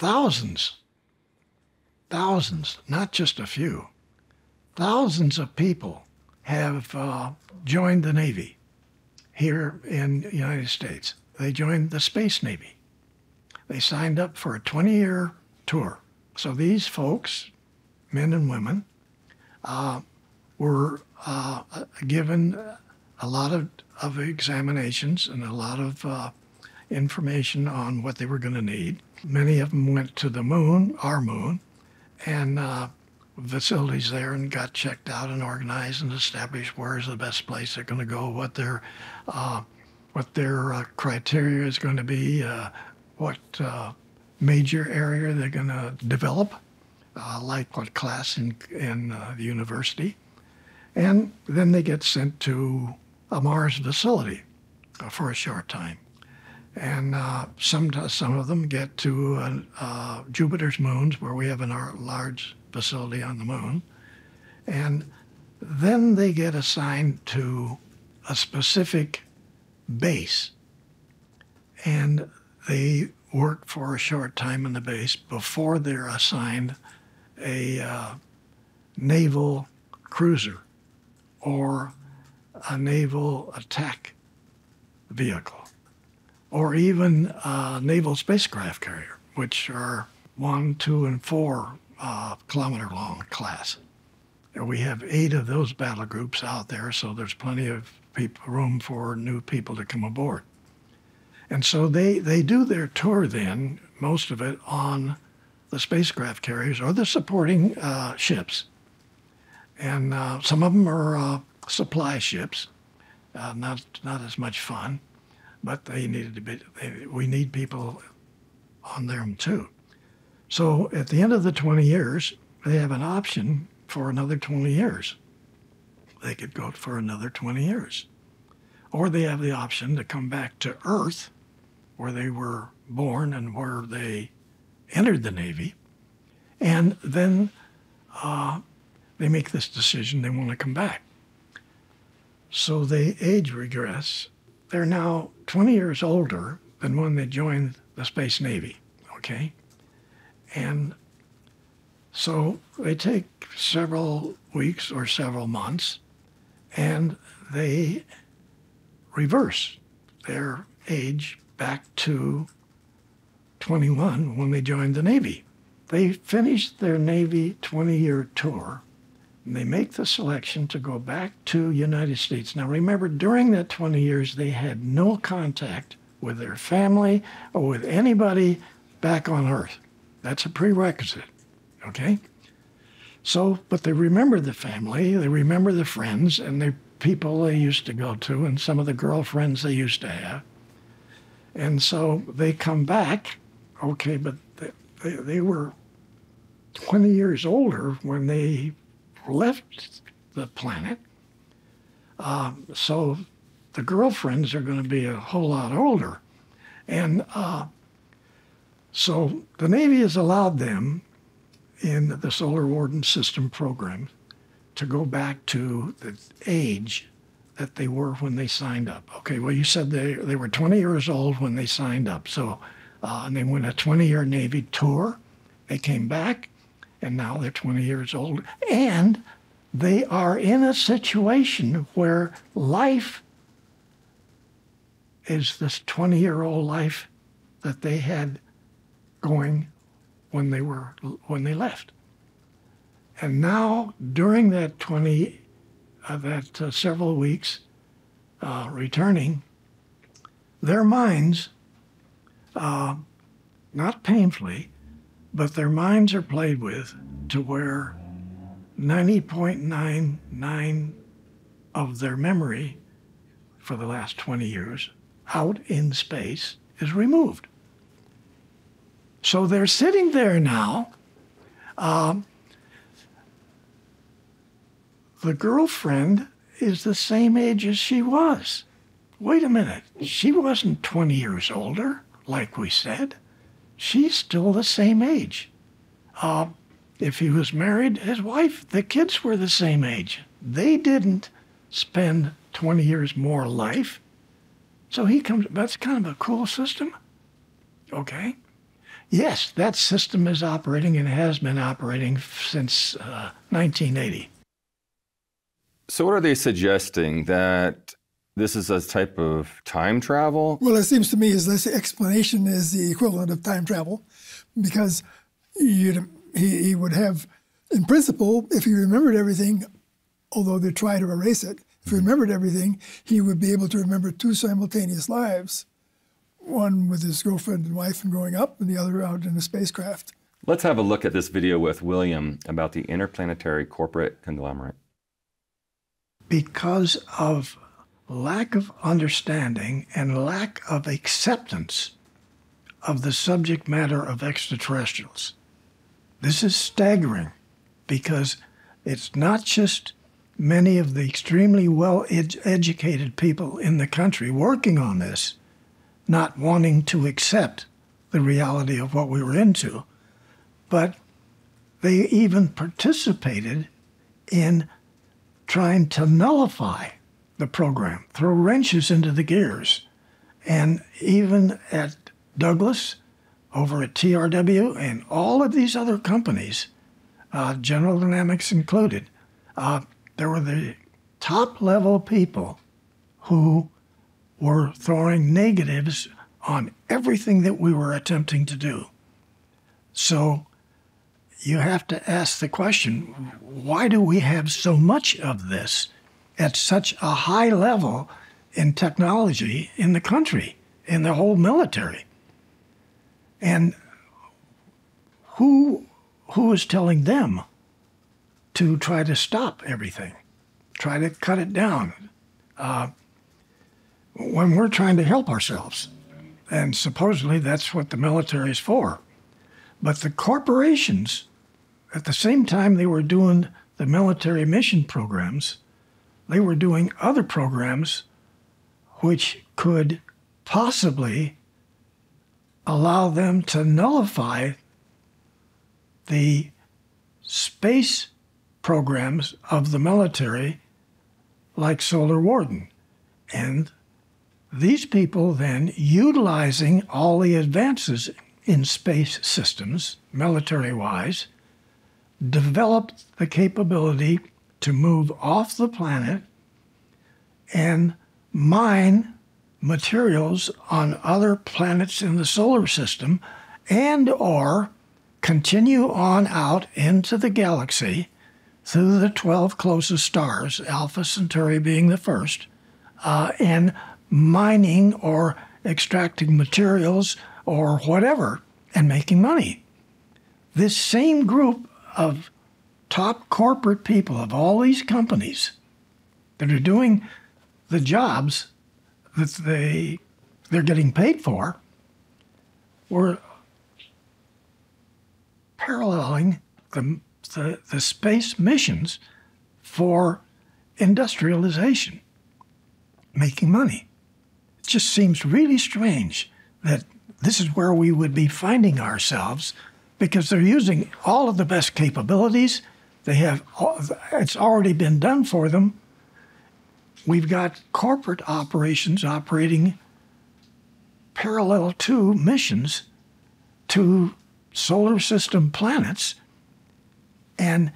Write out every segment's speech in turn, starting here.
thousands, not just a few, thousands of people have joined the Navy here in the United States. They joined the Space Navy. They signed up for a 20-year tour. So these folks, men and women, were given a lot of examinations and a lot of information on what they were going to need. Many of them went to the moon, our moon, and facilities there, and got checked out and organized and established where's the best place they're going to go, what their criteria is going to be, what major area they're going to develop, like what class in the university. And then they get sent to a Mars facility for a short time. And some of them get to Jupiter's moons, where we have a large facility on the moon. And then they get assigned to a specific base. And they work for a short time on the base before they're assigned a naval cruiser or a naval attack vehicle, or even a naval spacecraft carrier, which are 1, 2, and 4 kilometer long class. And we have 8 of those battle groups out there, so there's plenty of room for new people to come aboard. And so they do their tour then, most of it on the spacecraft carriers or the supporting ships. And some of them are supply ships, not as much fun, but they needed to be. We need people on them too. So at the end of the 20 years, they have an option for another 20 years. They could go for another 20 years. Or they have the option to come back to Earth, where they were born and where they entered the Navy, and then they make this decision they want to come back. So they age regress. They're now 20 years older than when they joined the Space Navy, okay? And so they take several weeks or several months, and they reverse their age back to 21 when they joined the Navy. They finished their Navy 20-year tour, and they make the selection to go back to United States. Now remember, during that 20 years, they had no contact with their family or with anybody back on Earth. That's a prerequisite, okay? So, but they remember the family, they remember the friends, and the people they used to go to, and some of the girlfriends they used to have. And so they come back, okay, but they were 20 years older when they left the planet. So the girlfriends are going to be a whole lot older. And so the Navy has allowed them in the Solar Warden system program to go back to the age that they were when they signed up. Okay, well, you said they were 20 years old when they signed up. So, and they went a 20-year Navy tour. They came back, and now they're 20 years old. And they are in a situation where life is this 20-year-old life that they had going when they left. And now, during that several weeks returning, their minds, not painfully, but their minds are played with to where 90.99 of their memory for the last 20 years out in space is removed. So they're sitting there now. The girlfriend is the same age as she was. Wait a minute. She wasn't 20 years older, like we said. She's still the same age. If he was married, his wife, the kids were the same age. They didn't spend 20 years more life. So he comes, that's kind of a cool system. Okay. Yes, that system is operating and has been operating since 1980. So what are they suggesting? That this is a type of time travel? Well, it seems to me as this explanation is the equivalent of time travel, because he would have, in principle, if he remembered everything, although they try to erase it, if he remembered everything, he would be able to remember two simultaneous lives, one with his girlfriend and wife and growing up, and the other out in a spacecraft. Let's have a look at this video with William about the interplanetary corporate conglomerate. Because of lack of understanding and lack of acceptance of the subject matter of extraterrestrials. This is staggering because it's not just many of the extremely well-educated people in the country working on this not wanting to accept the reality of what we were into, but they even participated in trying to nullify the program, throw wrenches into the gears. And even at Douglas, over at TRW, and all of these other companies, General Dynamics included, there were the top-level people who were throwing negatives on everything that we were attempting to do. So you have to ask the question, why do we have so much of this at such a high level in technology in the country, in the whole military? And who is telling them to try to stop everything, try to cut it down, when we're trying to help ourselves? And supposedly that's what the military is for. But the corporations, at the same time they were doing the military mission programs, they were doing other programs which could possibly allow them to nullify the space programs of the military, like Solar Warden. And these people then, utilizing all the advances in space systems, military-wise, developed the capability to move off the planet and mine materials on other planets in the solar system, and or continue on out into the galaxy through the 12 closest stars, Alpha Centauri being the first, and mining or extracting materials or whatever and making money. This same group of top corporate people of all these companies that are doing the jobs that they're getting paid for were paralleling the space missions for industrialization, making money. It just seems really strange that this is where we would be finding ourselves, because they're using all of the best capabilities. They have, it's already been done for them. We've got corporate operations operating parallel to missions to solar system planets and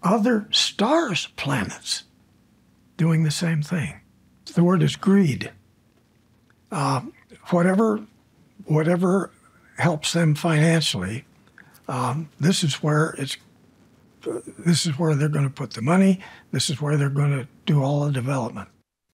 other stars' planets doing the same thing. The word is greed. Whatever helps them financially, this is where they're going to put the money. This is where they're going to do all the development.